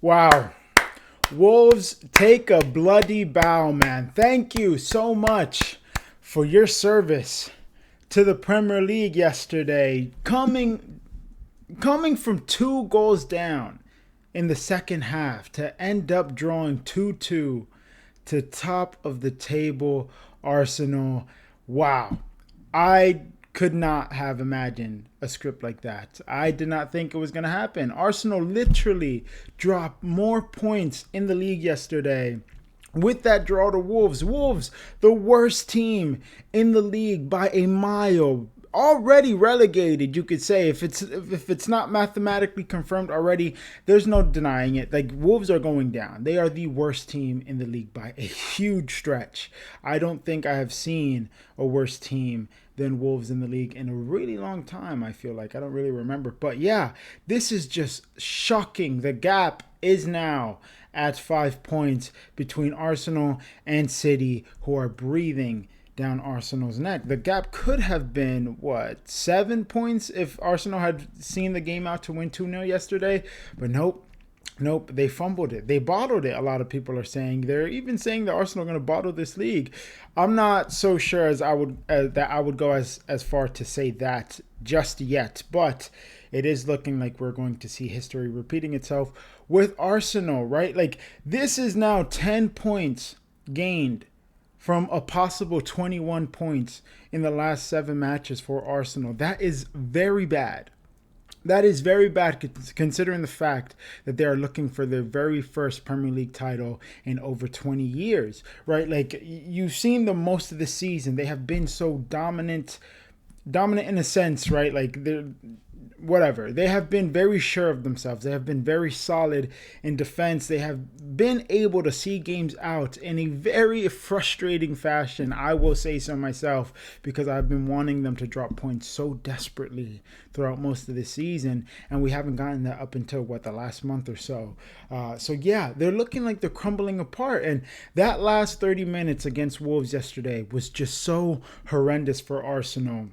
Wow. Wolves, take a bloody bow, man. Thank you so much for your service to the Premier League yesterday. Coming from 2 goals down in the second half to end up drawing 2-2 to top of the table Arsenal. Wow. I could not have imagined a script like that. I did not think it was going to happen. Arsenal literally dropped more points in the league yesterday with that draw to Wolves. Wolves, the worst team in the league by a mile. Already relegated, you could say. If it's not mathematically confirmed already, there's no denying it. Like, Wolves are going down. They are the worst team in the league by a huge stretch. I don't think I have seen a worse team than Wolves in the league in a really long time. I feel like I don't really remember. But yeah, this is just shocking. The gap is now at 5 points between Arsenal and City, who are breathing down Arsenal's neck. The gap could have been, 7 points if Arsenal had seen the game out to win 2-0 yesterday. But nope. Nope, they fumbled it. They bottled it, a lot of people are saying. They're even saying that Arsenal are going to bottle this league. I'm not so sure as I would that I would go as far to say that just yet. But it is looking like we're going to see history repeating itself with Arsenal, right? Like, this is now 10 points gained from a possible 21 points in the last 7 matches for Arsenal. That is very bad. That is very bad considering the fact that they are looking for their very first Premier League title in over 20 years, right? Like, you've seen them most of the season. They have been so dominant in a sense, right? Like, they're whatever. They have been very sure of themselves. They have been very solid in defense. They have been able to see games out in a very frustrating fashion. I will say so myself, because I've been wanting them to drop points so desperately throughout most of the season, and we haven't gotten that up until the last month or so. So yeah, they're looking like they're crumbling apart, and that last 30 minutes against Wolves yesterday was just so horrendous for Arsenal.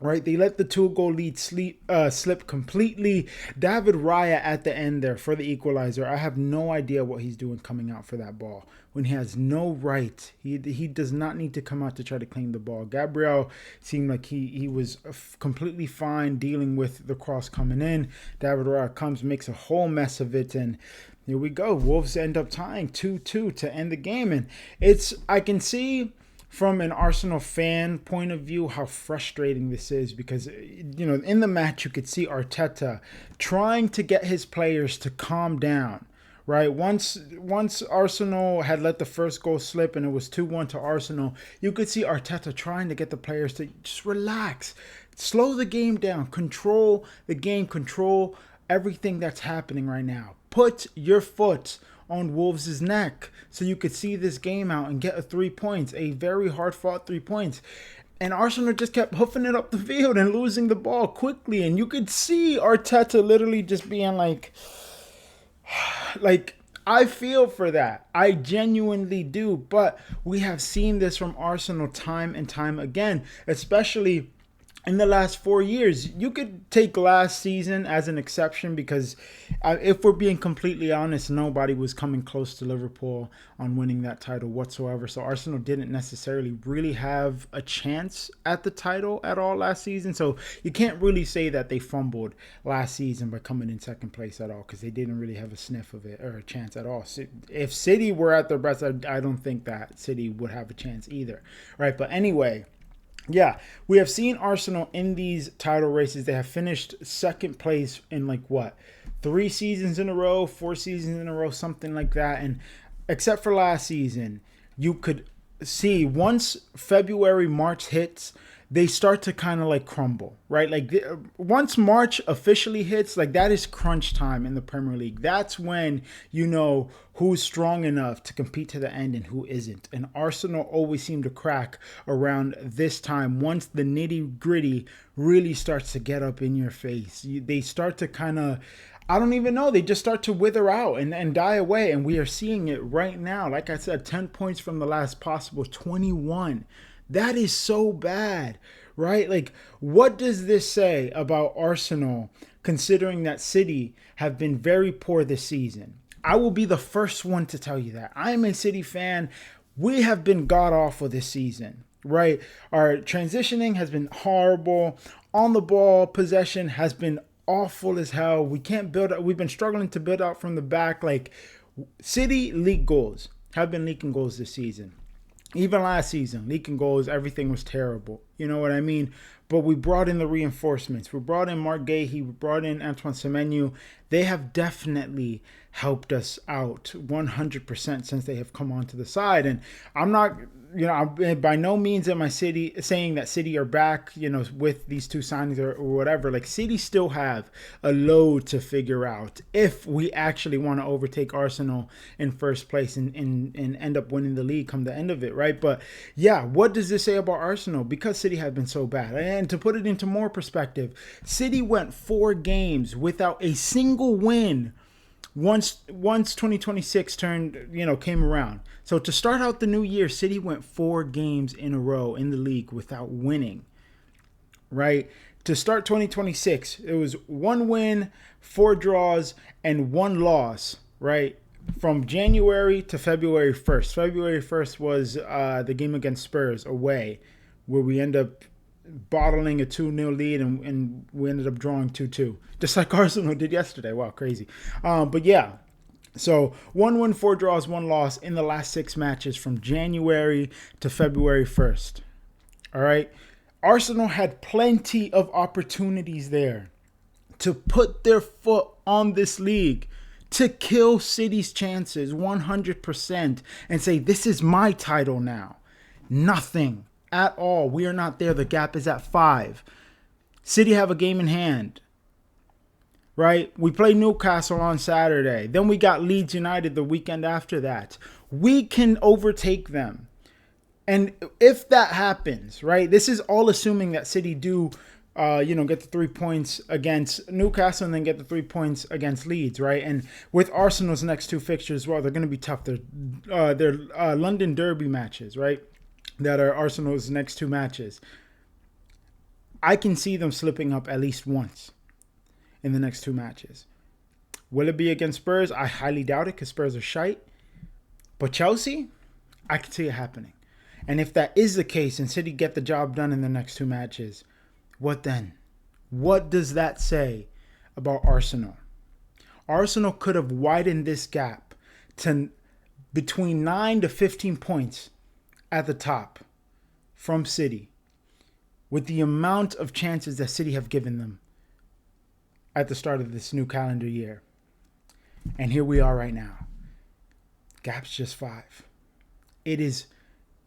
Right, they let the 2-goal lead slip completely. David Raya at the end there for the equalizer. I have no idea what he's doing coming out for that ball when he has no right. He does not need to come out to try to claim the ball. Gabriel seemed like he was completely fine dealing with the cross coming in. David Raya comes, makes a whole mess of it, and here we go. Wolves end up tying 2-2 to end the game, and I can see from an Arsenal fan point of view how frustrating this is, because in the match you could see Arteta trying to get his players to calm down, right? Once Arsenal had let the first goal slip and it was 2-1 to Arsenal, you could see Arteta trying to get the players to just relax, slow the game down, control the game, control everything that's happening right now. Put your foot on Wolves' neck so you could see this game out and get 3 points, a very hard-fought 3 points. And Arsenal just kept hoofing it up the field and losing the ball quickly. And you could see Arteta literally just being like, I feel for that. I genuinely do. But we have seen this from Arsenal time and time again, especially in the last 4 years. You could take last season as an exception because if we're being completely honest, nobody was coming close to Liverpool on winning that title whatsoever. So Arsenal didn't necessarily really have a chance at the title at all last season. So you can't really say that they fumbled last season by coming in second place at all, because they didn't really have a sniff of it or a chance at all. So if City were at their best, I don't think that City would have a chance either. Right. But anyway, yeah, we have seen Arsenal in these title races. They have finished second place in 3 seasons in a row, 4 seasons in a row, something like that. And except for last season, you could see once February, March hits, they start to kind of crumble, right? Once March officially hits, that is crunch time in the Premier League. That's when you know who's strong enough to compete to the end and who isn't. And Arsenal always seem to crack around this time. Once the nitty gritty really starts to get up in your face, they start to kind of, I don't even know, they just start to wither out and die away. And we are seeing it right now. Like I said, 10 points from the last possible 21. That is so bad, right? What does this say about Arsenal, considering that City have been very poor this season? I will be the first one to tell you that. I'm a City fan. We have been god awful this season, right? Our transitioning has been horrible. On the ball possession has been awful as hell. We can't build up. We've been struggling to build out from the back. Like, City leak goals, have been leaking goals this season. Even last season, leaking goals, everything was terrible. You know what I mean? But we brought in the reinforcements. We brought in Mark Gahey. We brought in Antoine Semenyo. They have definitely helped us out 100% since they have come onto the side. And I'm not, I'm by no means am I City saying that City are back, with these two signings or whatever. Like, City still have a load to figure out if we actually want to overtake Arsenal in first place and end up winning the league come the end of it, right? But yeah, what does this say about Arsenal? Because City have been so bad. And to put it into more perspective, City went 4 games without a single win once 2026 came around. So to start out the new year, City went 4 games in a row in the league without winning, right? To start 2026, it was 1 win, 4 draws, and 1 loss, right? From January to February 1st. February 1st was the game against Spurs away, where we end up bottling a 2-0 lead and we ended up drawing 2-2, just like Arsenal did yesterday. Wow, crazy. But yeah, so 1 win, 4 draws, 1 loss in the last 6 matches from January to February 1st. All right. Arsenal had plenty of opportunities there to put their foot on this league, to kill City's chances 100% and say, this is my title now. Nothing at all. We are not there. The gap is at 5. City have a game in hand, right? We play Newcastle on Saturday. Then we got Leeds United the weekend after that. We can overtake them. And if that happens, right, this is all assuming that City do, get the 3 points against Newcastle and then get the 3 points against Leeds, right? And with Arsenal's next 2 fixtures as well, they're going to be tough. They're London Derby matches, right? That are Arsenal's next 2 matches. I can see them slipping up at least once in the next 2 matches. Will it be against Spurs? I highly doubt it because Spurs are shite. But Chelsea, I can see it happening. And if that is the case and City get the job done in the next 2 matches, what then? What does that say about Arsenal? Arsenal could have widened this gap to between 9 to 15 points at the top from City with the amount of chances that City have given them at the start of this new calendar year. And here we are right now. Gap's just 5. It is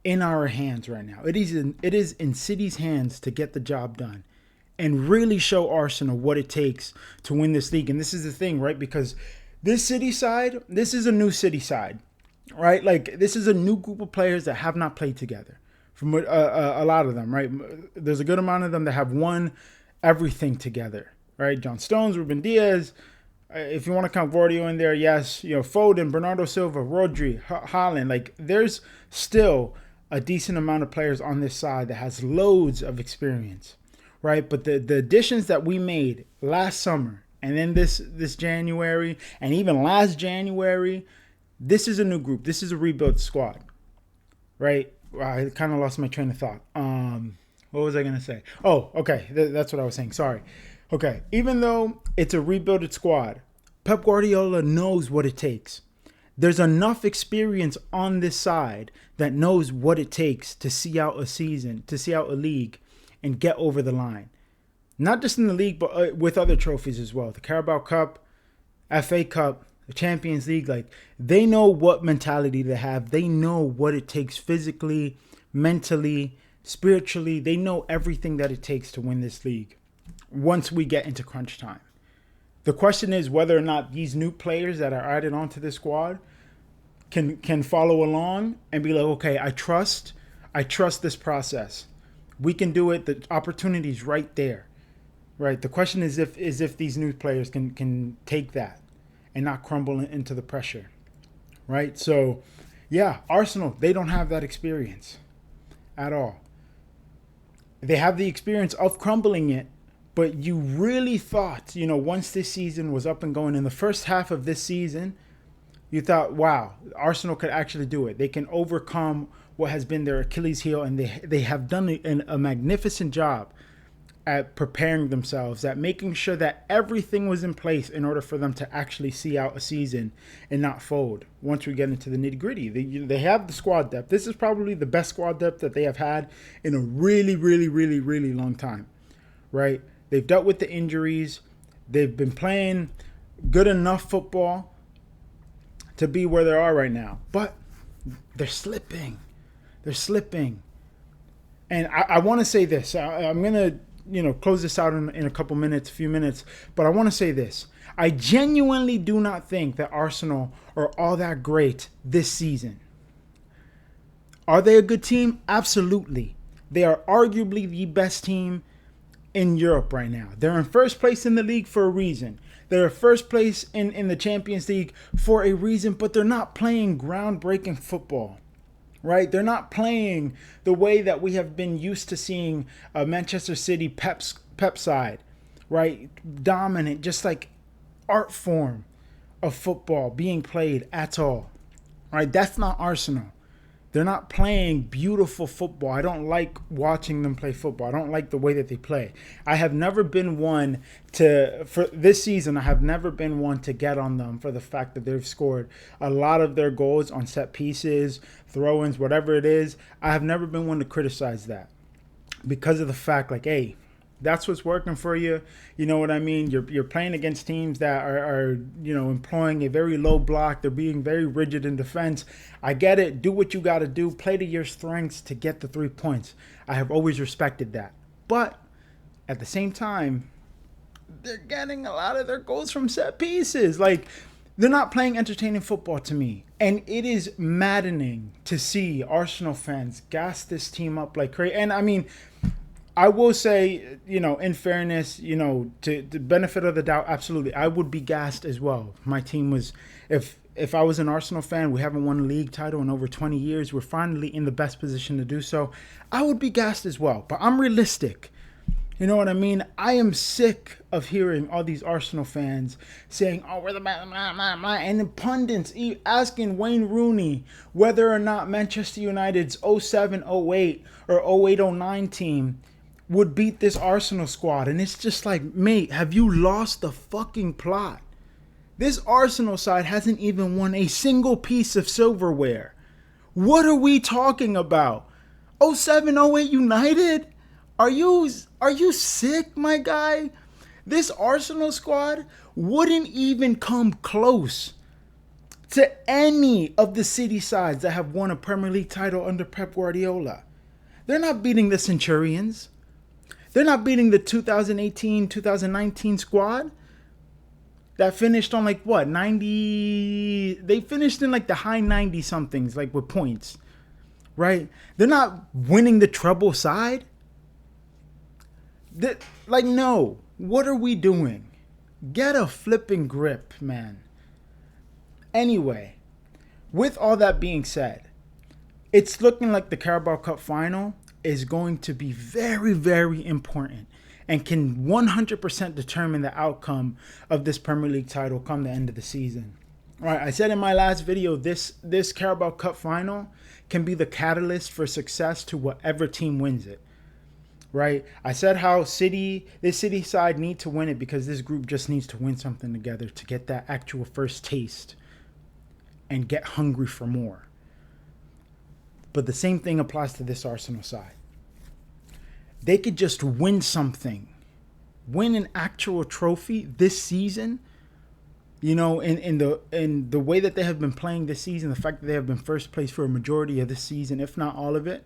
in our hands right now. It is in City's hands to get the job done and really show Arsenal what it takes to win this league. And this is the thing, right? Because this City side, this is a new City side. Right, like this is a new group of players that have not played together. From a lot of them, right? There's a good amount of them that have won everything together, right? John Stones, Ruben Diaz. If you want to count Vardio in there, yes. Foden, Bernardo Silva, Rodri, Haaland. Like there's still a decent amount of players on this side that has loads of experience, right? But the additions that we made last summer and then this January and even last January. This is a new group. This is a rebuilt squad, right? I kind of lost my train of thought. What was I going to say? Oh, okay. That's what I was saying. Sorry. Okay. Even though it's a rebuilt squad, Pep Guardiola knows what it takes. There's enough experience on this side that knows what it takes to see out a season, to see out a league and get over the line. Not just in the league, but with other trophies as well. The Carabao Cup, FA Cup, the Champions League, like they know what mentality they have. They know what it takes physically, mentally, spiritually. They know everything that it takes to win this league once we get into crunch time. The question is whether or not these new players that are added onto this squad can follow along and be like, okay, I trust this process. We can do it. The opportunity's right there. Right. The question is if these new players can take that and not crumble into the pressure, right? So, yeah, Arsenal, they don't have that experience at all. They have the experience of crumbling it, but you really thought, once this season was up and going, in the first half of this season, You thought, wow, Arsenal could actually do it. They can overcome what has been their Achilles heel, and they have done a magnificent job at preparing themselves, at making sure that everything was in place in order for them to actually see out a season and not fold once we get into the nitty gritty. They have the squad depth. This is probably the best squad depth that they have had in a really, really, really, really long time, right? They've dealt with the injuries. They've been playing good enough football to be where they are right now. But they're slipping. They're slipping. And I want to say this. I'm going to close this out in a couple minutes, a few minutes. But I want to say this. I genuinely do not think that Arsenal are all that great this season. Are they a good team? Absolutely. They are arguably the best team in Europe right now. They're in first place in the league for a reason. They're in first place in the Champions League for a reason, but they're not playing groundbreaking football. Right? They're not playing the way that we have been used to seeing Manchester City Pep side, right? Dominant, just like art form of football being played at all, right? That's not Arsenal. They're not playing beautiful football. I don't like watching them play football. I don't like the way that they play. I have never been one for this season, I have never been one to get on them for the fact that they've scored a lot of their goals on set pieces, throw-ins, whatever it is. I have never been one to criticize that because of the fact, like, hey, that's what's working for you. You know what I mean? You're playing against teams that are employing a very low block. They're being very rigid in defense. I get it. Do what you got to do. Play to your strengths to get the 3 points. I have always respected that. But at the same time, they're getting a lot of their goals from set pieces. Like, they're not playing entertaining football to me. And it is maddening to see Arsenal fans gas this team up like crazy. And I mean, I will say, in fairness, to the benefit of the doubt, absolutely, I would be gassed as well. My team was, if I was an Arsenal fan, we haven't won a league title in over 20 years. We're finally in the best position to do so. I would be gassed as well, but I'm realistic. You know what I mean? I am sick of hearing all these Arsenal fans saying, oh, we're the best, and the pundits asking Wayne Rooney whether or not Manchester United's 07-08 or 08-09 team would beat this Arsenal squad. And it's just like, mate, have you lost the fucking plot? This Arsenal side hasn't even won a single piece of silverware. What are we talking about? 07-08 United? Are you sick, my guy? This Arsenal squad wouldn't even come close to any of the city sides that have won a Premier League title under Pep Guardiola. They're not beating the Centurions. They're not beating the 2018-2019 squad that finished on 90. They finished in the high 90 somethings, with points, right? They're not winning the treble side. No. What are we doing? Get a flipping grip, man. Anyway, with all that being said, it's looking like the Carabao Cup final is going to be very, very important and can 100% determine the outcome of this Premier League title come the end of the season. All right, I said in my last video, this Carabao Cup final can be the catalyst for success to whatever team wins it. Right? I said how this City side need to win it because this group just needs to win something together to get that actual first taste and get hungry for more. But the same thing applies to this Arsenal side. They could just win something, win an actual trophy this season. In the way that they have been playing this season, the fact that they have been first place for a majority of this season, if not all of it,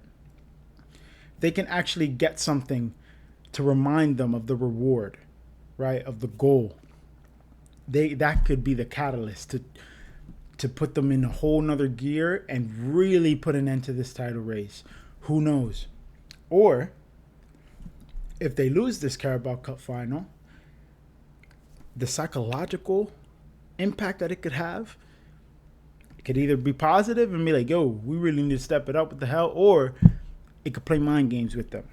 they can actually get something to remind them of the reward, right, of the goal. That could be the catalyst to put them in a whole nother gear and really put an end to this title race. Who knows? Or if they lose this Carabao Cup final, the psychological impact that it could have, it could either be positive and be like, yo, we really need to step it up, what the hell, or it could play mind games with them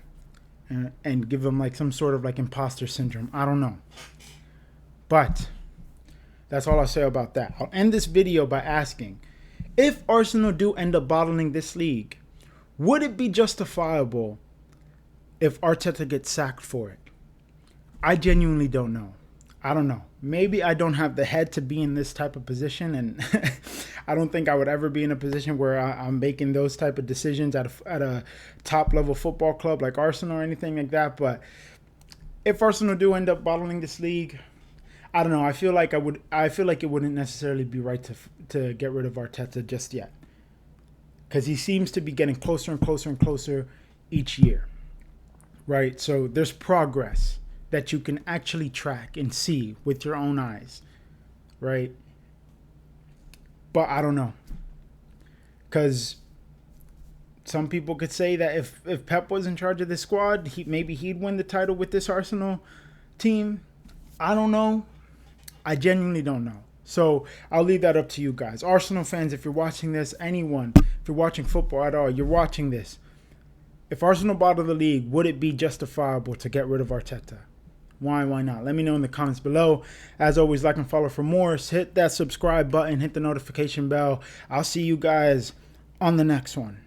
and give them some sort of imposter syndrome. I don't know. But That's all I'll say about that. I'll end this video by asking, if Arsenal do end up bottling this league, would it be justifiable if Arteta gets sacked for it? I genuinely don't know. I don't know. Maybe I don't have the head to be in this type of position, and I don't think I would ever be in a position where I'm making those type of decisions at a top level football club like Arsenal or anything like that. But if Arsenal do end up bottling this league, I don't know. I feel like it wouldn't necessarily be right to get rid of Arteta just yet, because he seems to be getting closer and closer and closer each year, right? So there's progress that you can actually track and see with your own eyes, right? But I don't know, because some people could say that if Pep was in charge of this squad, maybe he'd win the title with this Arsenal team. I don't know. I genuinely don't know. So I'll leave that up to you guys. Arsenal fans, if you're watching this, anyone, if you're watching football at all, you're watching this. If Arsenal bottled the league, would it be justifiable to get rid of Arteta? Why not? Let me know in the comments below. As always, like and follow for more. Hit that subscribe button, hit the notification bell. I'll see you guys on the next one.